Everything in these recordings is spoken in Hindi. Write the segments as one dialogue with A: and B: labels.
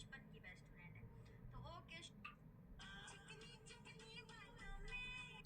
A: बचपन की बेस्ट फ्रेंड है। तो ओके। चिकनी चिकनी बातों में।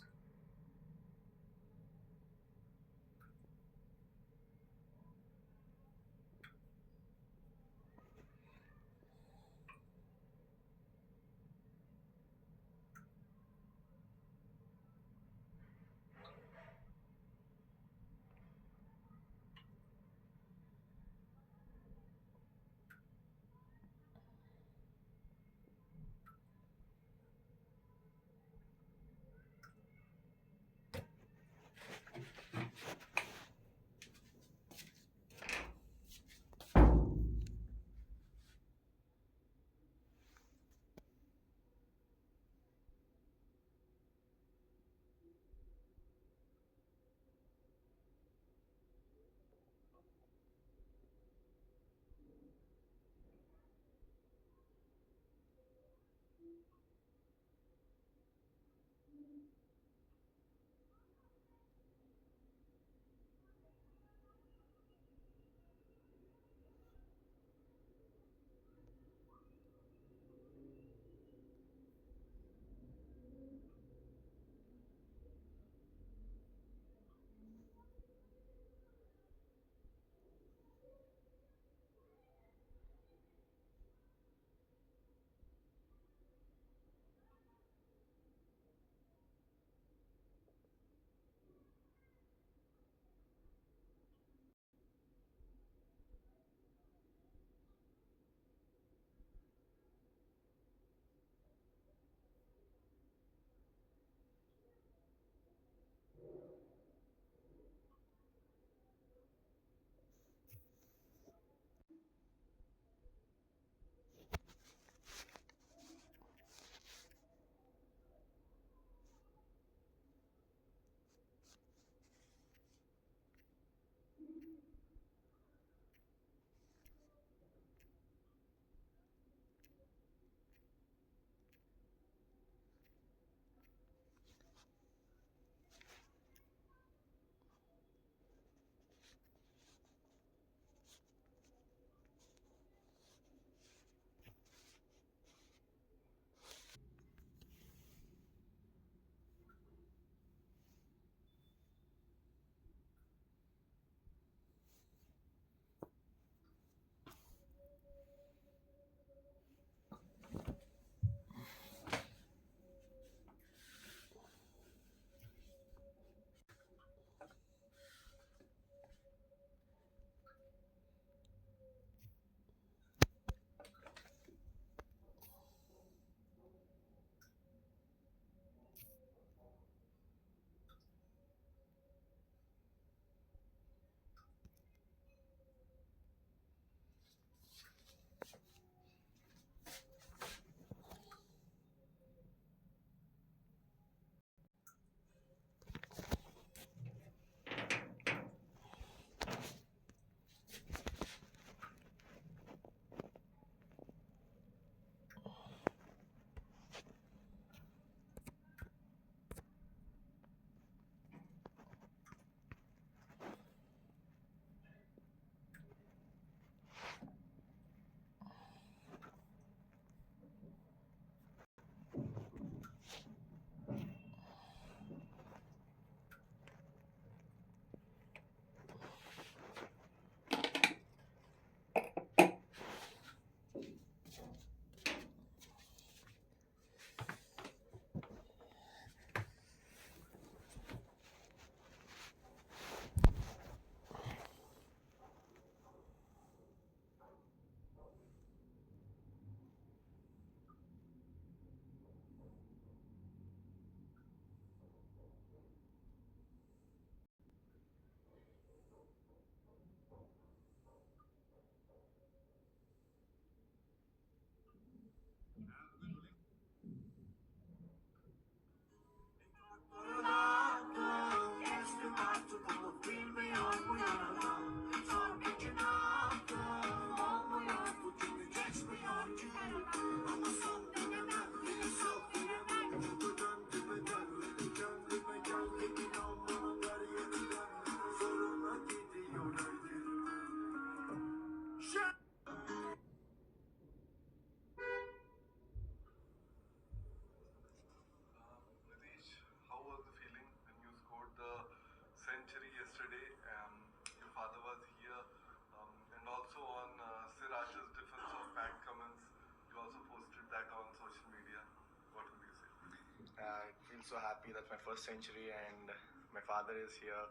B: feel so happy. That's my first century, and my father is here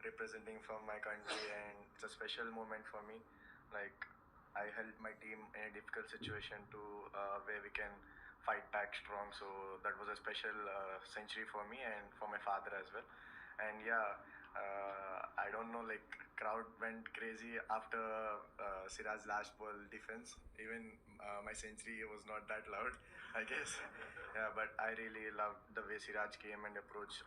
B: representing from my country, and it's a special moment for me. Like, I helped my team in a difficult situation to where we can fight back strong. So that was a special century for me and for my father as well. And yeah, I don't know, like crowd went crazy after Siraj's last ball defense. Even my century was not that loud, I guess. Yeah, but I really loved the way Siraj came and approached.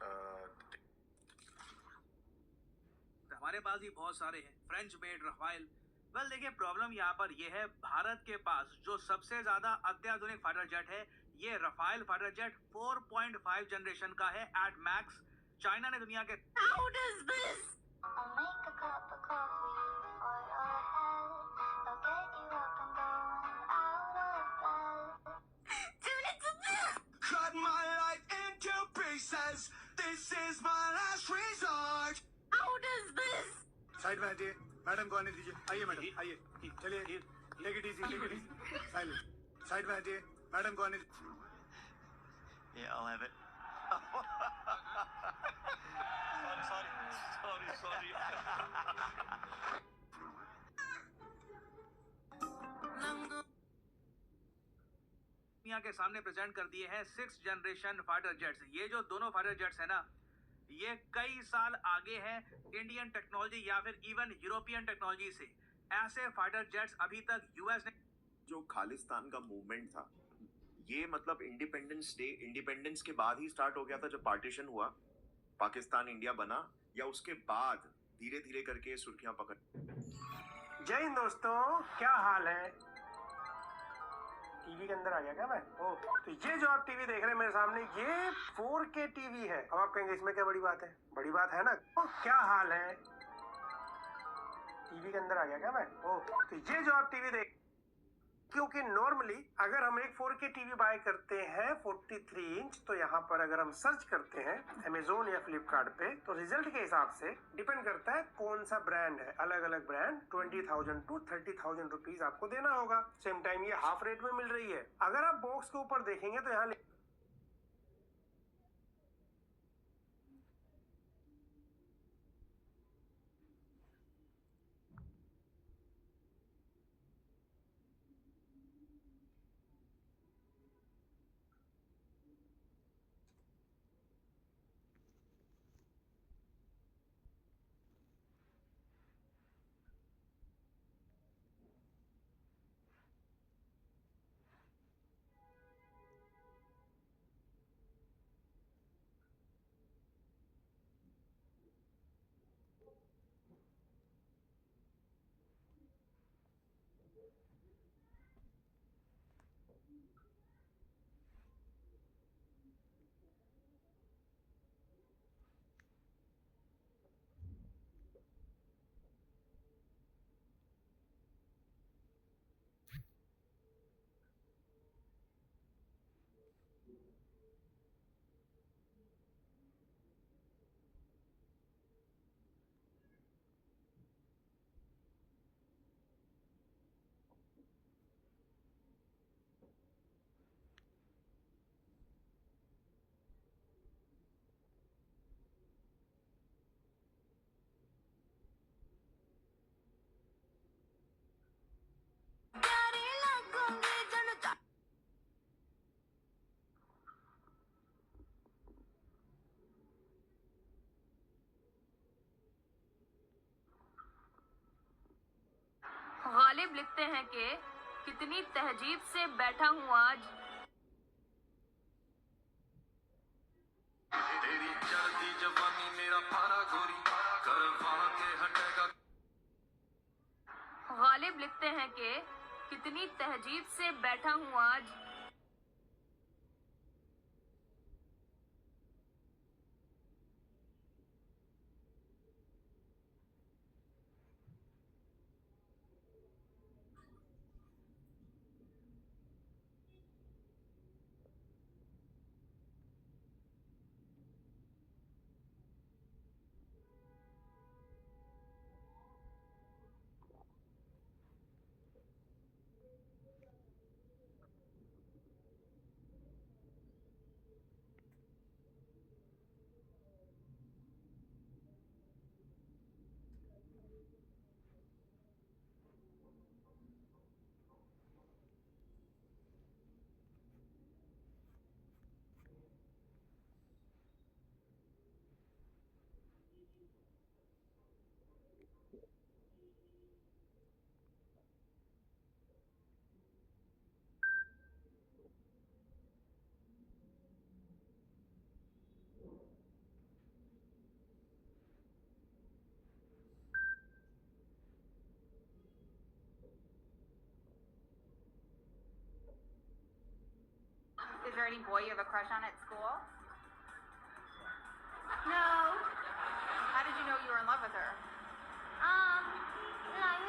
C: हमारे पास भी बहुत सारे हैं फ्रेंच मेड रफाइल। वेल देखिए, प्रॉब्लम यहाँ पर यह है, भारत के पास जो सबसे ज्यादा अत्याधुनिक फाइटर जेट है, ये रफाइल फाइटर जेट 4.5 जनरेशन का है एट मैक्स। चाइना ने दुनिया के
A: How does this? I'll make a cup of coffee for your head. I'll get you up and going out of bed. Tune into this!
D: Cut my life into pieces. This is my last resort.
A: How does this?
E: Side में हटिए, मैडम को आने दीजिए। आइए मैडम, आइए, चलिए, take it easy, silent. Side में हटिए, मैडम को आने दीजिए।
B: Yeah, I'll have it. sorry.
C: दुनिया के सामने प्रेजेंट कर दिए हैं 6th जनरेशन फाइटर जेट्स। ये जो दोनों फाइटर जेट्स है ना, ये कई साल आगे हैं इंडियन टेक्नोलॉजी या फिर इवन यूरोपियन टेक्नोलॉजी से। ऐसे फाइटर जेट्स अभी तक यूएस ने
F: जो खालिस्तान का मूवमेंट था, ये मतलब इंडिपेंडेंस के बाद ही स्टार्ट हो गया था जब पार्टीशन हुआ, पाकिस्तान इंडिया बना, या उसके बाद धीरे धीरे करके सुर्खियां पकड़।
E: जय हिंद दोस्तों, क्या हाल है? टीवी के अंदर आ गया क्या मैं? तो ये जो आप टीवी देख रहे हैं मेरे सामने, ये 4K टीवी है। अब आप कहेंगे इसमें क्या बड़ी बात है? बड़ी बात है ना। क्या हाल है? टीवी के अंदर आ गया क्या मैं? तो ये जो आप टीवी देख, क्योंकि नॉर्मली अगर हम एक 4K टीवी बाय करते हैं 43 इंच, तो यहाँ पर अगर हम सर्च करते हैं अमेजोन या फ्लिपकार्ट पे, तो रिजल्ट के हिसाब से डिपेंड करता है कौन सा ब्रांड है। अलग अलग ब्रांड 20,000 to 30,000 रुपीज आपको देना होगा। सेम टाइम ये हाफ रेट में मिल रही है। अगर आप बॉक्स के ऊपर देखेंगे तो यहाँ
G: गालिब लिखते हैं कि कितनी तहजीब से बैठा हूँ आज।
D: तेरी चढ़ती जवानी मेरा पारा गोरी करवा के हटेगा।
G: गालिब लिखते हैं कि कितनी तहजीब से बैठा हूँ आज।
H: any boy you have a crush on at school?
A: No.
H: How did you know you were in love with her?
A: When I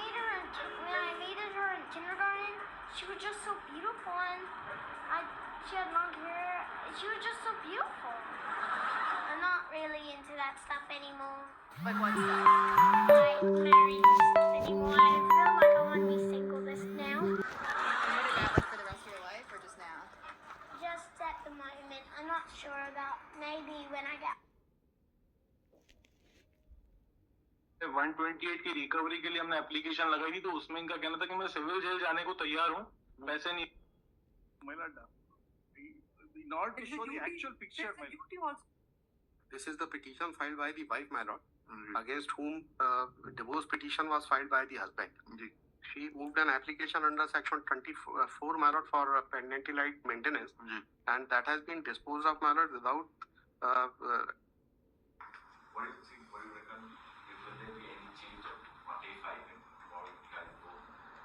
A: meted her in kindergarten, she was just so beautiful, and she had long hair. She was just so beautiful. I'm not really into that stuff anymore.
H: Like what stuff?
A: Like marrying anymore. I feel like I want to be single this now.
H: And what about like for the rest of your life or just now?
A: Just at the moment, I'm not sure about maybe when I get.
I: 128 की रिकवरी के लिए हमने एप्लीकेशन लगाई थी, तो उसमें इनका कहना था कि मैं सिविल जेल जाने को तैयार हूँ, पैसे नहीं.
J: In order to show the actual picture,
K: This is the petition filed by the wife, my lord, against whom divorce petition was filed by the husband. She moved an application under section 24, my lord, for pregnancy light maintenance, and that has been disposed of, my lord, without.
L: What do you reckon? Will there be any change of day 5 in tomorrow? You guys go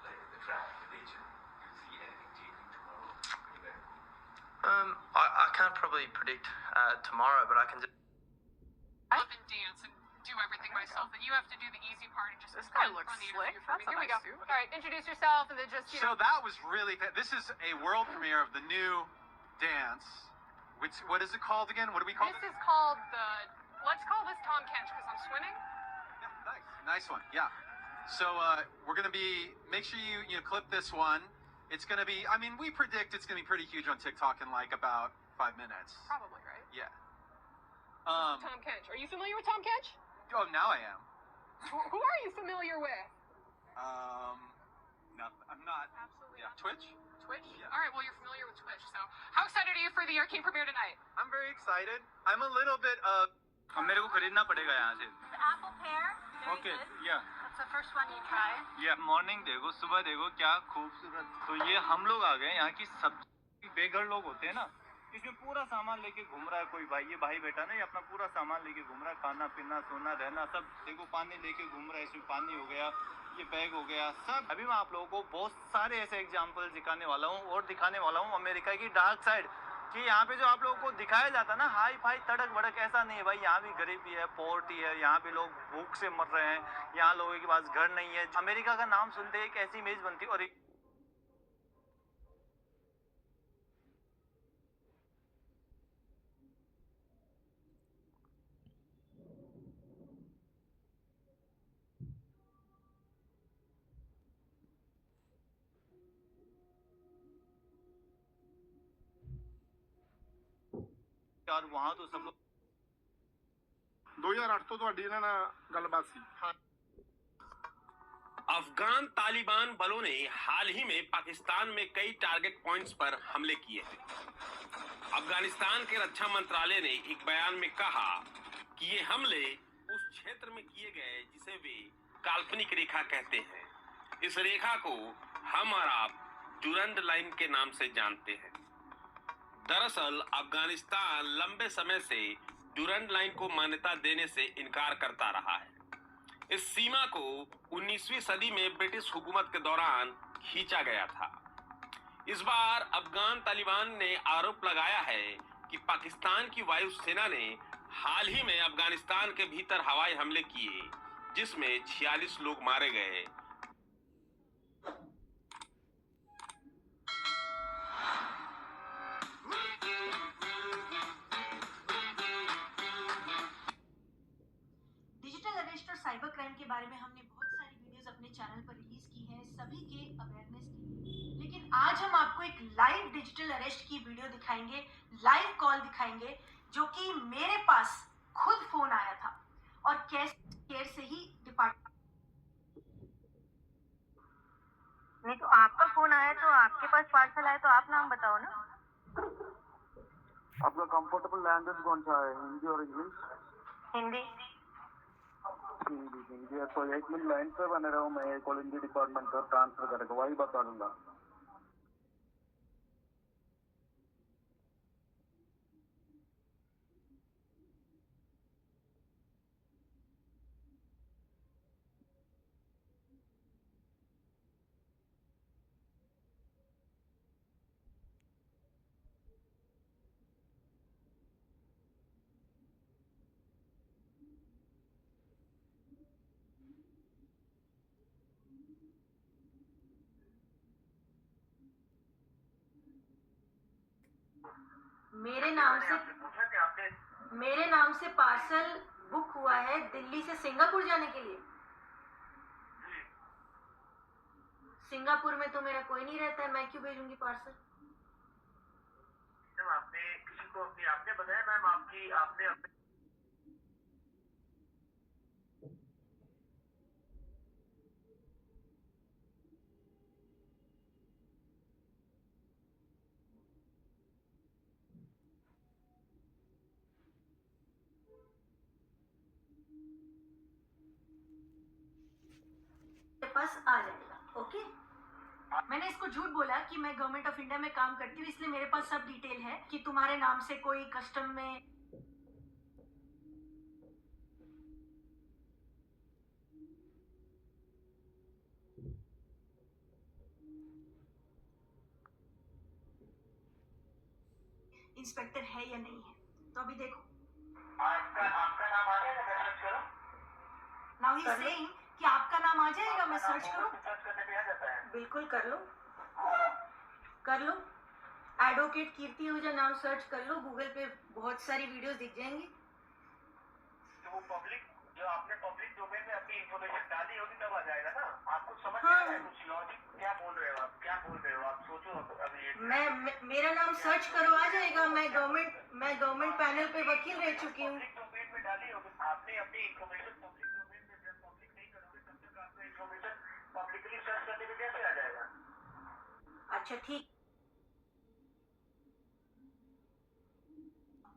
L: like the traffic, the nature. Do you see anything changing tomorrow?
M: I can't probably predict tomorrow, but I can just.
N: I love and dance and do everything myself. That you have to do the easy part and just
H: This guy
N: run
H: looks
N: the
H: slick.
N: interview for me.
H: That's a
N: Here we
H: nice
N: go.
H: suit.
N: All right, introduce yourself and then just
C: So that was really this is a world premiere of the new dance. Which what is it called again? What do we call
N: This
C: it?
N: is called the. Let's call this Tom Kench because I'm swimming.
C: Nice one. Yeah. So we're gonna be. Make sure you clip this one. It's gonna be. I mean, we predict it's gonna be pretty huge on TikTok in like about 5 minutes.
N: Probably, right?
C: Yeah.
N: Tom Kench. Are you familiar with Tom Kench?
C: Oh, now I am.
N: Who are you familiar with?
C: No, I'm not.
N: Absolutely.
C: Yeah.
N: Not.
C: Twitch.
N: Twitch?
C: Yeah.
N: All right, well, you're familiar with Twitch. So, how excited are you for the Arcane premiere tonight?
C: I'm very excited. I'm a little bit. मेरे को खरीदना पड़ेगा यहाँ से.
A: The apple pear. Very
I: Okay,
A: good.
I: yeah.
A: That's the first one you try.
I: Yeah, morning देखो, सुबह देखो क्या खूबसूरत. तो ये हम लोग आ गए यहाँ की सब्जी बेघर लोग होते हैं ना, इसमें पूरा सामान लेके घूम रहा है कोई भाई. ये भाई बेटा ना, ये अपना पूरा सामान लेके घूम रहा है, खाना पीना सोना रहना सब. देखो पानी लेके घूम रहा है, इसमें पानी हो गया, ये बैग हो गया सब. अभी मैं आप लोगों को बहुत सारे ऐसे एग्जाम्पल दिखाने वाला हूँ और दिखाने वाला हूँ अमेरिका की डार्क साइड, कि यहाँ पे जो आप लोगों को दिखाया जाता है ना हाई फाई तड़क भड़क, ऐसा नहीं है भाई. यहाँ भी गरीबी है, पॉवर्टी है, यहाँ पे लोग भूख से मर रहे हैं, यहाँ लोगों के पास घर नहीं है. अमेरिका का नाम सुनते एक ऐसी इमेज बनती है. और यार वहाँ तो सब लोग
K: 2008 ਤੋਂ ਤੁਹਾਡੀ ਇਹਨਾਂ ਨਾਲ ਗੱਲਬਾਤ ਸੀ.
O: अफगान तालिबान बलों ने हाल ही में पाकिस्तान में कई टारगेट पॉइंट्स पर हमले किए हैं. अफगानिस्तान के रक्षा मंत्रालय ने एक बयान में कहा कि ये हमले उस क्षेत्र में किए गए जिसे वे काल्पनिक रेखा कहते हैं. इस रेखा को हम और आप डुरंड लाइन के नाम से जानते हैं. दरअसल अफगानिस्तान लंबे समय से डुरंड लाइन को मान्यता देने से इनकार करता रहा है. इस सीमा को 19वीं सदी में ब्रिटिश हुकूमत के दौरान खींचा गया था. इस बार अफगान तालिबान ने आरोप लगाया है कि पाकिस्तान की वायुसेना ने हाल ही में अफगानिस्तान के भीतर हवाई हमले किए, जिसमें 46 लोग मारे गए.
P: डिजिटल अरेस्ट और साइबर क्राइम के बारे में हमने बहुत सारी वीडियोस अपने चैनल पर रिलीज की हैं सभी के अवेयरनेस के लिए. लेकिन आज हम आपको एक लाइव डिजिटल अरेस्ट की वीडियो दिखाएंगे, लाइव कॉल दिखाएंगे, जो कि मेरे पास खुद फोन आया था और कैश केयर से ही डिपार्टमेंट.
Q: नहीं तो आपका फोन आया तो आपके पास पार्सल आया तो आप नाम बताओ ना.
K: आपका कंफर्टेबल लैंग्वेज कौन सा है, हिंदी और इंग्लिश?
Q: हिंदी.
K: हिंदी है तो 1 मिनट लाइन पे बने रहो, मैं कॉल हिंदी डिपार्टमेंट को ट्रांसफर करेगा, वही बता दूंगा.
P: मेरे नाम से पार्सल बुक हुआ है दिल्ली से सिंगापुर जाने के लिए। सिंगापुर में तो मेरा कोई नहीं रहता है, मैं क्यों भेजूंगी पार्सल?
R: मैम आपने किसी को आपने बताया मैम आपने
P: पास आ जाएगा। ओके, मैंने इसको झूठ बोला कि मैं गवर्नमेंट ऑफ इंडिया में काम करती हूँ, इसलिए मेरे पास सब डिटेल है कि तुम्हारे नाम से कोई कस्टम में इंस्पेक्टर है या नहीं है। तो अभी देखो,
R: आपका नाम आ जाएगा, मैं सर्च करूं?
P: नाउ ही इज सेइंग कि आपका नाम आ जाएगा, मैं सर्च करूं?
R: सर्च करने पे आ जाता है।
P: बिल्कुल कर लो, कर लो। एडवोकेट कीर्ति आहूजा नाम सर्च कर लो, गूगल पे बहुत सारी वीडियोस दिख जाएंगी।
R: तो वो पब्लिक जो आपने पब्लिक डोमेन में अपनी इंफॉर्मेशन डाली होगी तब आ जाएगा ना। आपको समझ में आ रहा है कुछ लॉजिक? क्या बोल रहे हो आप सोचो अभी।
P: मेरा नाम सर्च करो, आ जाएगा। मैं गवर्नमेंट पैनल पे वकील रह चुकी हूँ।
R: पब्लिक डोमेन में डाली होगी आपने अपनी इंफॉर्मेशन। पब्लिक डोमेन में जब पब्लिक नहीं करोगे तब तक आपका इंफॉर्मेशन पब्लिकली सर्च करने में कैसे आ जाएगा?
P: अच्छा ठीक,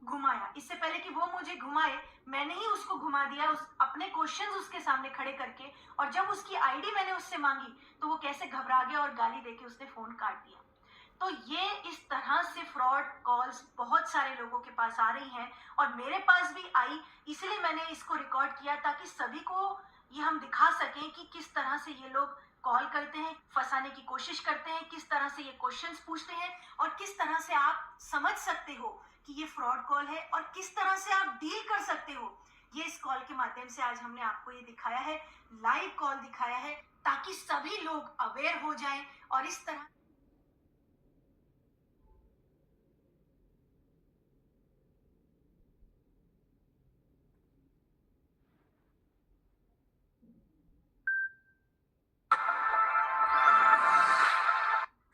P: घुमाया। इससे पहले कि वो मुझे घुमाए, मैंने ही उसको घुमा दिया, अपने क्वेश्चंस उसके सामने खड़े करके। और जब उसकी आईडी मैंने उससे मांगी तो वो कैसे घबरा गया और गाली देके उसने फोन काट दिया। तो ये इस तरह से फ्रॉड कॉल्स बहुत सारे लोगों के पास आ रही हैं और मेरे पास भी आई, इसलिए मैंने इसको रिकॉर्ड किया ताकि सभी को ये हम दिखा सकें कि किस तरह से ये लोग कॉल करते हैं, फंसाने की कोशिश करते हैं, किस तरह से ये क्वेश्चंस पूछते हैं और किस तरह से आप समझ सकते हो कि ये फ्रॉड कॉल है और किस तरह से आप डील कर सकते हो। ये इस कॉल के माध्यम से आज हमने आपको ये दिखाया है, लाइव कॉल दिखाया है, ताकि सभी लोग अवेयर हो जाएं और इस तरह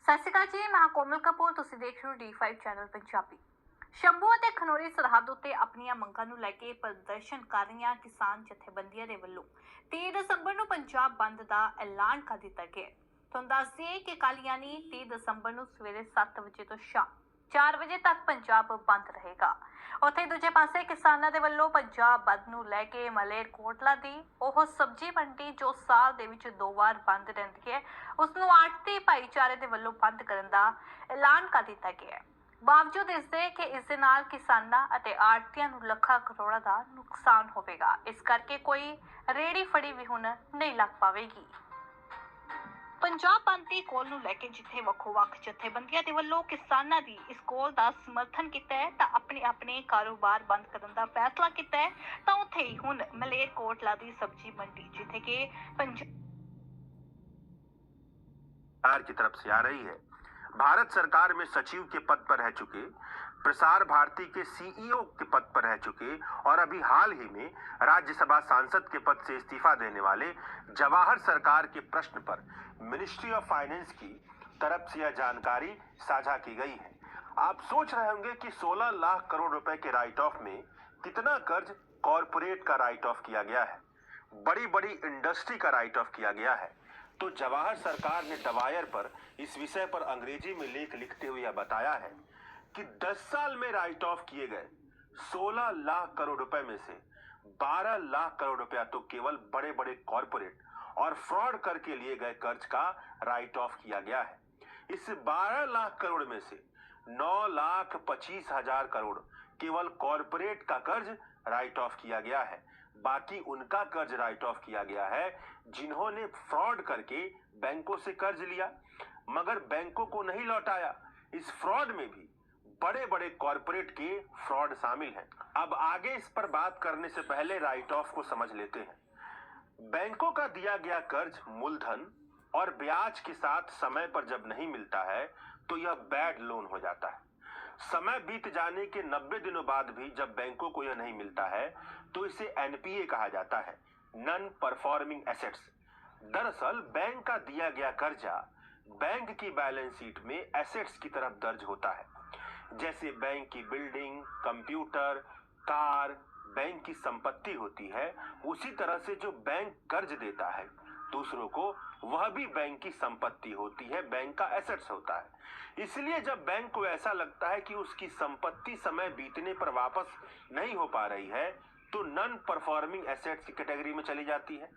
S: ਸਤਿ ਸ਼੍ਰੀ ਅਕਾਲ ਜੀ, ਮੈਂ ਕੋਮਲ ਕਪੂਰ, ਤੁਸੀਂ ਦੇਖ ਰਹੇ ਹੋ D5 ਚੈਨਲ ਪੰਜਾਬੀ। ਸ਼ੰਭੂ ਅਤੇ ਖਨੌਰੀ ਸਰਹੱਦ ਉੱਤੇ ਆਪਣੀਆਂ ਮੰਗਾਂ ਨੂੰ ਲੈ ਕੇ ਪ੍ਰਦਰਸ਼ਨ ਕਰ ਰਹੀਆਂ ਕਿਸਾਨ ਜਥੇਬੰਦੀਆਂ ਦੇ ਵੱਲੋਂ 30 ਦਸੰਬਰ ਨੂੰ ਪੰਜਾਬ ਬੰਦ ਦਾ ਐਲਾਨ ਕਰ ਦਿੱਤਾ ਗਿਆ। ਤੁਹਾਨੂੰ ਦੱਸ ਦਈਏ ਕਿ ਕੱਲ੍ਹ ਯਾਨੀ 30 ਦਸੰਬਰ ਨੂੰ ਸਵੇਰੇ 7 ਵਜੇ ਤੋਂ ਸ਼ਾਮ 4 ਵਜੇ ਤੱਕ ਪੰਜਾਬ ਬੰਦ ਰਹੇਗਾ। ਉੱਥੇ ਦੂਜੇ ਪਾਸੇ ਕਿਸਾਨਾਂ ਦੇ ਵੱਲੋਂ ਪੰਜਾਬ ਬੰਦ ਨੂੰ ਲੈ ਕੇ ਮਲੇਰਕੋਟਲਾ ਦੀ ਉਹ ਸਬਜ਼ੀ ਮੰਡੀ ਜੋ ਸਾਲ ਦੇ ਵਿੱਚ 2 ਵਾਰ ਬੰਦ ਰਹਿੰਦੀ ਹੈ, ਉਸ ਨੂੰ ਆੜ੍ਹਤੀ ਭਾਈਚਾਰੇ ਦੇ ਵੱਲੋਂ ਬੰਦ ਕਰਨ ਦਾ ਐਲਾਨ ਕਰ ਦਿੱਤਾ ਗਿਆ ਹੈ। ਬਾਵਜੂਦ ਇਸ ਦੇ ਕਿ ਇਸ ਦੇ ਨਾਲ ਕਿਸਾਨਾਂ ਅਤੇ ਆੜ੍ਹਤੀਆਂ ਨੂੰ ਲੱਖਾਂ ਕਰੋੜਾਂ ਦਾ ਨੁਕਸਾਨ ਹੋਵੇਗਾ। ਇਸ ਕਰਕੇ ਕੋਈ ਰੇਹੜੀ ਫੜੀ ਵੀ ਹੁਣ ਨਹੀਂ ਲੱਗ ਪਾਵੇਗੀ। ਪੰਜਾਬ ਬੰਦ ਦੀ ਕੋਲ ਨੂੰ ਲੈ ਕੇ ਜਿੱਥੇ ਵੱਖੋ-ਵੱਖ ਜਥੇਬੰਦੀਆਂ ਦੇ ਵੱਲੋਂ ਕਿਸਾਨਾਂ ਦੀ ਇਸ ਕੋਲ ਦਾ ਸਮਰਥਨ ਕੀਤਾ ਹੈ ਤਾਂ ਆਪਣੇ ਕਾਰੋਬਾਰ ਬੰਦ ਕਰਨ ਦਾ ਫੈਸਲਾ ਕੀਤਾ ਹੈ, ਤਾਂ ਉੱਥੇ ਹੀ ਹੁਣ ਮਲੇਰਕੋਟਲਾ ਦੀ ਸਬਜ਼ੀ मंडी जिथे कि
T: सरकार की तरफ से आ रही है। भारत सरकार में सचिव के पद पर रह चुके, प्रसार भारती के सीईओ के पद पर रह चुके और अभी हाल ही में राज्यसभा सांसद के पद से इस्तीफा देने वाले जवाहर सरकार के प्रश्न पर मिनिस्ट्री ऑफ फाइनेंस की तरफ से यह जानकारी साझा की गई है। आप सोच रहे होंगे कि 16 लाख करोड़ रुपए के राइट ऑफ में कितना कर्ज कॉरपोरेट का राइट ऑफ किया गया है, बड़ी बड़ी इंडस्ट्री का राइट ऑफ किया गया है। तो जवाहर सरकार ने डवायर पर इस विषय पर अंग्रेजी में लेख लिखते हुए यह बताया है कि 10 साल में राइट ऑफ किए गए 16 लाख करोड़ रुपए में से 12 लाख करोड़ रुपया तो केवल बड़े बड़े कॉरपोरेट और फ्रॉड करके लिए गए कर्ज का राइट ऑफ किया गया है। इस 12 लाख करोड़ में से 9,25,000 करोड़ केवल कॉरपोरेट का कर्ज राइट ऑफ किया गया है। बाकी उनका कर्ज राइट ऑफ किया गया है जिन्होंने फ्रॉड करके बैंकों से कर्ज लिया मगर बैंकों को नहीं लौटाया। इस फ्रॉड में भी बड़े बड़े कॉरपोरेट के फ्रॉड शामिल हैं। अब आगे इस पर बात करने से पहले राइट ऑफ को समझ लेते हैं। बैंकों का दिया गया कर्ज मूलधन और ब्याज के साथ समय पर जब नहीं मिलता है तो यह बैड लोन हो जाता है। समय बीत जाने के 90 दिनों बाद भी जब बैंकों को यह नहीं मिलता है तो इसे एनपीए कहा जाता है, नॉन परफॉर्मिंग एसेट्स। दरअसल बैंक का दिया गया कर्जा बैंक की बैलेंस शीट में एसेट्स की तरफ दर्ज होता है। जैसे बैंक की बिल्डिंग, कंप्यूटर, कार बैंक की संपत्ति होती है, उसी तरह से जो बैंक कर्ज देता है दूसरों को, वह भी बैंक की संपत्ति होती है, बैंक का एसेट्स होता है। इसलिए जब बैंक को ऐसा लगता है कि उसकी संपत्ति समय बीतने पर वापस नहीं हो पा रही है तो नॉन परफॉर्मिंग एसेट्स की कैटेगरी में चली जाती है।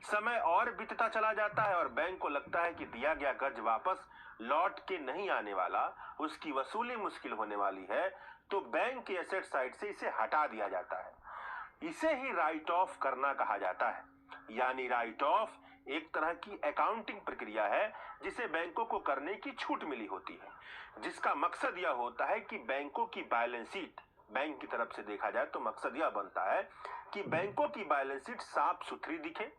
T: समय और बीतता चला जाता है और बैंक को लगता है कि दिया गया कर्ज वापस लौट के नहीं आने वाला, उसकी वसूली मुश्किल होने वाली है, तो बैंक के एसेट साइड से इसे हटा दिया जाता है। इसे ही राइट ऑफ करना कहा जाता है। यानी राइट ऑफ एक तरह की अकाउंटिंग प्रक्रिया है जिसे बैंकों को करने की छूट मिली होती है, जिसका मकसद यह होता है कि बैंकों की बैलेंस शीट, बैंक की तरफ से देखा जाए तो मकसद यह बनता है कि बैंकों की बैलेंस शीट साफ सुथरी दिखे।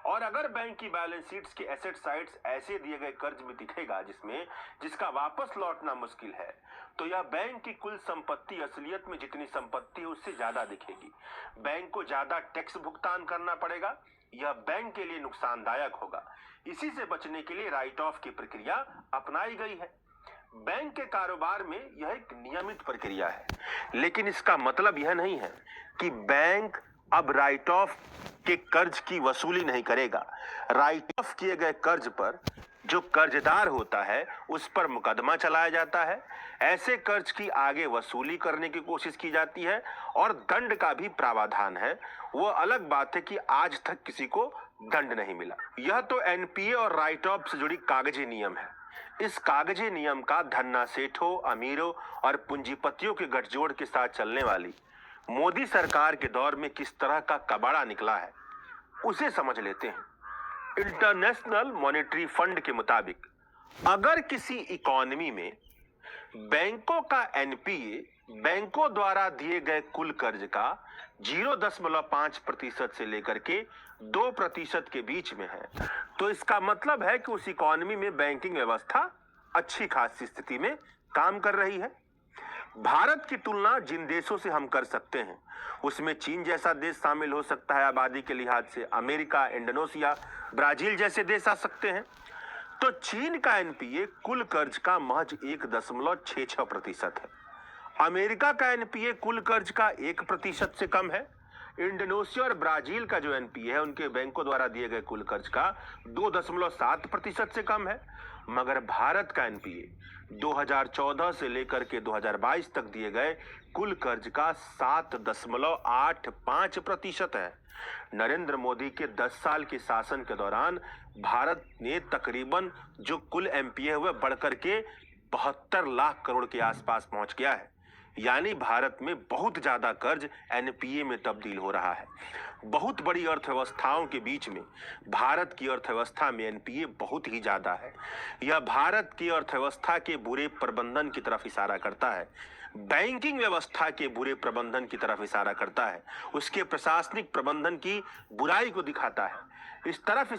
T: और अगर बैंक की बैलेंस शीट्स के एसेट साइड्स ऐसे दिए गए कर्ज में दिखेगा जिसका वापस लौटना मुश्किल है, तो यह बैंक की कुल संपत्ति असलियत में जितनी संपत्ति है उससे ज्यादा दिखेगी। बैंक को ज्यादा टैक्स भुगतान करना पड़ेगा, यह बैंक के लिए नुकसानदायक होगा। इसी से बचने के लिए राइट ऑफ की प्रक्रिया अपनाई गई है। बैंक के कारोबार में यह एक नियमित प्रक्रिया है, लेकिन इसका मतलब यह नहीं है कि बैंक अब राइट ऑफ के कर्ज की वसूली नहीं करेगा। राइट ऑफ किए गए कर्ज पर जो कर्जदार होता है उस पर मुकदमा चलाया जाता है। ऐसे कर्ज की आगे वसूली करने की कोशिश की जाती है और दंड का भी प्रावधान है। वो अलग बात है कि आज तक किसी को दंड नहीं मिला। यह तो एनपीए और राइट ऑफ से जुड़ी कागजी नियम है। इस कागजी नियम का धन्ना सेठों, अमीरों और पूंजीपतियों के गठजोड़ के साथ चलने वाली मोदी सरकार के दौर में किस तरह का कबाड़ा निकला है, उसे समझ लेते हैं। इंटरनेशनल मॉनेटरी फंड के मुताबिक अगर किसी इकोनॉमी में बैंकों का एनपीए बैंकों द्वारा दिए गए कुल कर्ज का 0.5% से लेकर के 2% के बीच में है, तो इसका मतलब है कि उस इकोनॉमी में बैंकिंग व्यवस्था अच्छी खासी स्थिति में काम कर रही है। भारत की तुलना जिन देशों से हम कर सकते हैं उसमें चीन जैसा देश शामिल हो सकता है, आबादी के लिहाज से अमेरिका, इंडोनेशिया, ब्राजील जैसे देश आ सकते हैं। तो चीन का एनपीए कुल कर्ज का महज 1.66% है। अमेरिका का एनपीए कुल कर्ज का 1% से कम है। इंडोनेशिया और ब्राजील का जो एनपीए है उनके बैंकों द्वारा दिए गए कुल कर्ज का 2.7% से कम है। मगर भारत का एनपीए 2014 से लेकर के 2022 तक दिए गए कुल कर्ज का 7.85% है। नरेंद्र मोदी के 10 साल के शासन के दौरान भारत ने तकरीबन जो कुल एनपीए हुए बढ़कर के 72 लाख करोड़ के आसपास पहुंच गया है। यानी भारत में बहुत ज्यादा कर्ज एनपीए में तब्दील हो रहा है। बहुत बड़ी अर्थव्यवस्थाओं के बीच में भारत की अर्थव्यवस्था में एनपीए बहुत ही ज्यादा है। यह भारत की अर्थव्यवस्था के बुरे प्रबंधन की तरफ इशारा करता है, बैंकिंग व्यवस्था के बुरे प्रबंधन की तरफ इशारा करता है, उसके प्रशासनिक प्रबंधन की बुराई को दिखाता है। इस तरफ